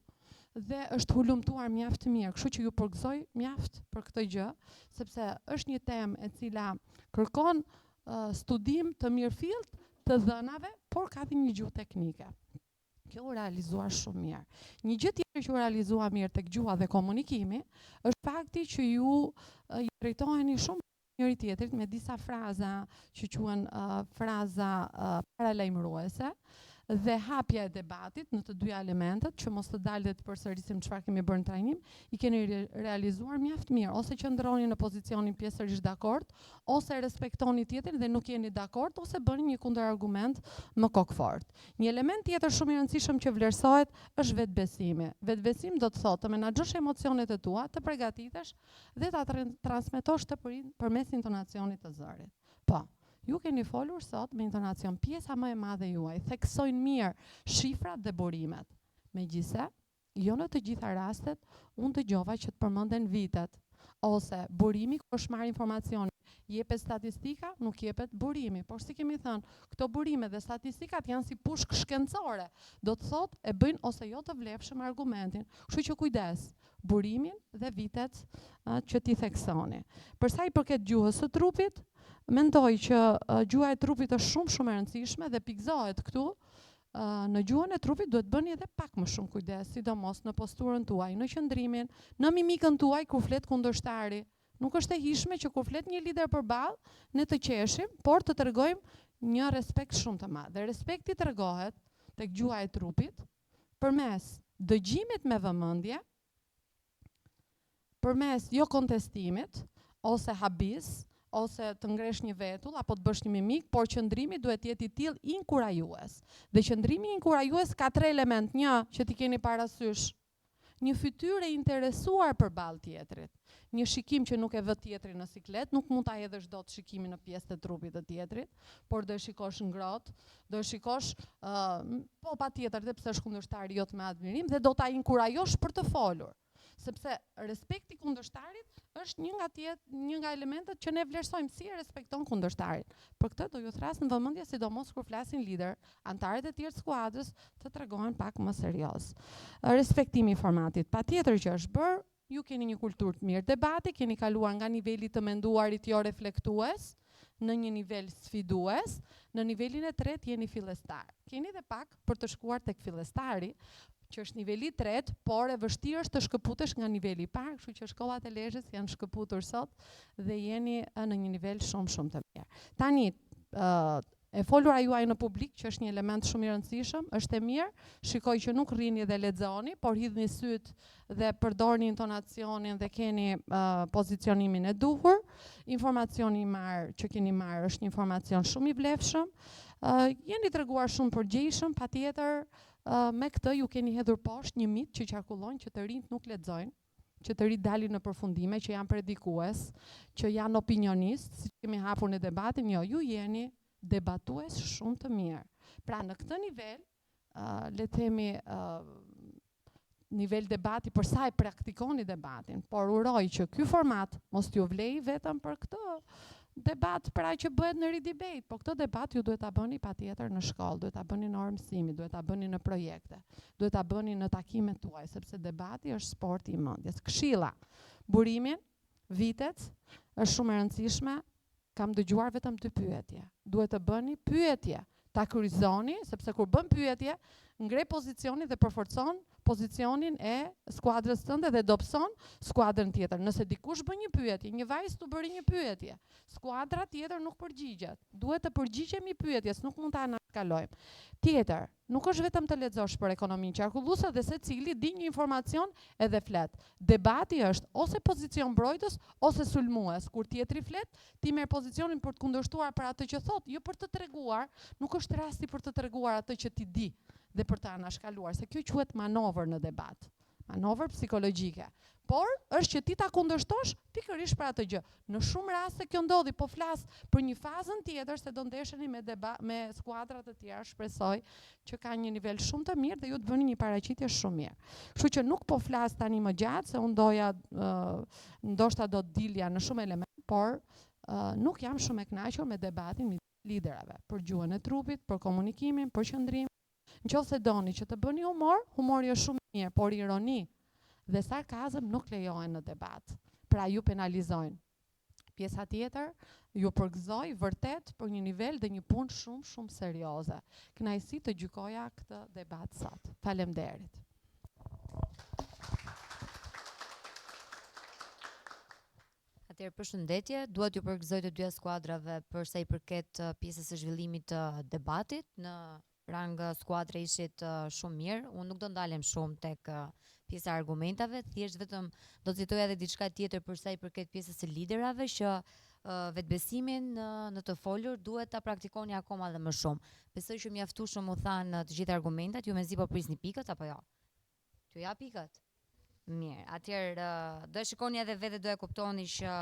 dhe është hulumtuar mjaft mirë, kështu që ju përgëzoj mjaft për këtë gjë, sepse është një temë e cila kërkon studim të mirëfillt të dhënave, por ka dhe një gjuhë teknike. Kjo u realizuar shumë mirë. Një gjë tjetër që u realizua mirë tek gjuha dhe komunikimi është fakti që ju i drejtoheni shumë njëri tjetrit me disa fraza që quhen fraza paralajmëruese dhe hapja e debatit në të dyja elementet, që mos të dalë dhe të përsërisim çfarë kemi bërë në trajnim, i keni realizuar mjaft mirë, ose qëndroni në pozicionin pjesërisht dakord, ose respektoni tjetrin dhe nuk jeni dakord, ose bëni një kundërargument më kokfort. Një element tjetër shumë i rëndësishëm që vlerësohet është vetbesimi. Vetbesim do të thotë të menaxhosh emocionet e tua, të përgatitesh dhe ta transmetosh të përmes intonacionit të zërit. Po, ju keni folur sot me intonacion, pjesa më e madhe juaj theksojnë mirë shifrat dhe burimet. Megjithëse, jo në të gjitha rastet, unë dëgjova që të përmenden vitet, ose burimi kur është marrë informacioni. Jepet statistika, nuk jepet burimi. Por si kemi thënë, këto burime dhe statistikat janë si pushkë shkencore. Do të thotë e bëjnë ose jo të vlefshëm argumentin. Kështu që kujdes, burimin dhe vitet që ti theksoni. Për sa i përket gjuhës së trupit, mendoj që gjuha e trupit është shumë e rëndësishme dhe pikëzohet këtu. Në gjuhën e trupit duhet bëni edhe pak më shumë kujdes, sidomos në posturën tuaj, në qëndrimin, në mimikën tuaj kur flet kundërshtari. Nuk është e hishme që kur flet një lider përballë, ne të qeshim, por të tregojmë një respekt shumë të madh. Dhe respekti tregohet tek gjuha e trupit përmes dëgjimit me vëmendje, përmes jo kontestimit ose habis, ose të ngresh një vetull apo të bësh një mimik, por qëndrimi duhet jetë i tillë inkurajues. Dhe qëndrimi inkurajues ka 3 element. Një që ti keni parasysh, një fytyrë e interesuar përballë tjetrit. Një shikim që nuk e vë tjetrin në siklet, nuk mund ta hedhësh dot shikimin në pjesë të trupit të tjetrit, por do e shikosh ngrohtë, do e shikosh po patjetër edhe pse është kundërshtari jot me admirim dhe do ta inkurajosh për të folur. Sepse respekti kundërshtarit është një nga elementet që ne vlerësojmë, si e respekton kundërshtarin. Për këtë do ju thras në vëmendje, sidomos kur flasin lider, antarët e tjerë të skuadrës të tregohen pak më serioz. Respektimi i formatit, patjetër që është bërë, ju keni një kulturë të mirë debati, keni kaluar nga niveli të menduarit jo reflektues në një nivel sfidues, në nivelin e tretë jeni fillestar. Keni edhe pak për të shkuar tek fillestari, që është niveli 3, por e vështirë është të shkëputesh nga niveli i parë, kështu që shkollat e Lezhës janë shkëputur sot dhe jeni në një nivel shumë të mirë. Tani, e folura juaj në publik, që është një element shumë i rëndësishëm, është e mirë, shikoj që nuk rrini dhe lexoni, por hidhni syt dhe përdorni intonacionin dhe keni pozicionimin e duhur. Informacioni që keni marrë është një informacion shumë i vlefshëm. Jeni treguar shumë përgjegjshëm, patjetër. Me këtë ju keni hedhur poshtë një mit që qarkullon që të rinjt nuk lexojnë, që të rinjt dalin në përfundime, që janë predikues, që janë opinionistë, si kemi hapur në debatin, jo, ju jeni debatues shumë të mirë. Pra në këtë nivel, le të themi nivel debati, për sa e praktikoni debatin, por uroj që ky format mos t'ju vlej vetëm për këtë debat pra që bëhet në ridebate, po këtë debat ju duhet ta bëni patjetër në shkollë, duhet ta bëni në orë mësimi, duhet ta bëni në projekte, duhet ta bëni në takimet tuaj, sepse debati është sporti i mendjes. Këshilla, burimin, vitet, është shumë e rëndësishme. Kam dëgjuar vetëm 2 pyetje. Duhet të bëni pyetje, ta kryqëzoni, sepse kur bën pyetje, ngre pozicionin dhe përforcon pozicionin e skuadrës tënde dhe dobëson skuadrën tjetër. Nëse dikush bën një pyetje, një vajzë tu bëri një pyetje, skuadra tjetër nuk përgjigjet. Duhet të përgjigjemi pyetjes, nuk mund ta anaskalojmë. Tjetër, nuk është vetëm të lexosh për ekonominë qarkulluese dhe secili di një informacion edhe flet. Debati është ose pozicion mbrojtës ose sulmues. Kur tjetri flet, ti merr pozicionin për të kundërshtuar për atë që thot, jo për të treguar, nuk është rasti për të treguar atë që ti di dhe për të anashkaluar, se kjo quhet manovër në debat, manovër psikologjike. Por është që ti ta kundërshtosh pikërisht për atë gjë. Në shumë raste kjo ndodhi, po flas për një fazën tjetër se do ndesheni me skuadra të tjera, shpresoj që ka një nivel shumë të mirë dhe ju të bëni një paraqitje shumë mirë. Kështu që nuk po flas tani më gjatë, se unë doja ndoshta do të dilja në shumë element, por nuk jam shumë e kënaqur me debatin me liderave, për gjuhën e trupit, për komunikimin, për qëndrimin. Nëse doni që të bëni humor, humori është shumë mirë, por ironi dhe sarkazëm nuk lejohen në debat. Pra ju penalizojnë. Pjesa tjetër ju përgëzoj vërtet për një nivel dhe një punë shumë serioze. Kënaqësi të gjykoja këtë debat sot. Faleminderit. Atëherë përshëndetje, dua t'ju përgëzoj të dyja skuadrave për sa i përket pjesës së zhvillimit të debatit në rang skuadre ishit shumë mirë. Unë nuk do ndalem shumë tek pjesa e argumentave, thjesht vetëm do të citoj edhe diçka tjetër për sa i përket pjesës së liderave që vetbesimin në të folur duhet ta praktikoni akoma dhe më shumë. Besoj që mjaftueshëm u thanë të gjitha argumentat, ju mezi po prisni pikët apo jo? T'ju ja pikët? Mirë, atëherë do e shikoni edhe vetë do e kuptoni që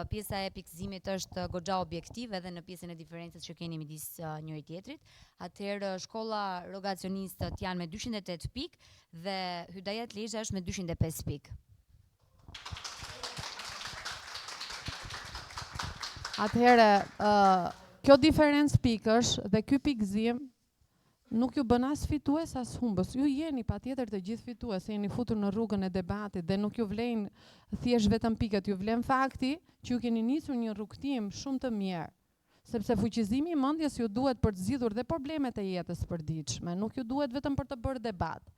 pjesa e pikëzimit është goxha objektive edhe në pjesën e diferencës që keni midis njëri tjetrit. Atëherë shkolla rogacionistët janë me 208 pikë dhe Hydayat Lezha është me 205 pikë. Atëherë, kjo diferencë pikësh dhe ky pikëzim nuk ju bën as fitues as humbës. Ju jeni patjetër të gjithë fitues, jeni futur në rrugën e debatit dhe nuk ju vlen thjesht vetëm pikët, ju vlen fakti që ju keni nisur një rrugtim shumë të mirë. Sepse fuqizimi i mendjes ju duhet për të zgjidhur dhe problemet e jetës së përditshme, nuk ju duhet vetëm për të bërë debat.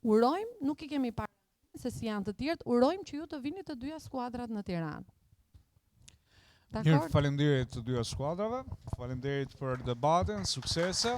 Urojmë, nuk i kemi parë se si janë të tjerët, urojmë që ju të vini të dyja skuadrat në Tiranë. Mirë, faleminderit të dyja skuadrave, faleminderit për debatin, suksese.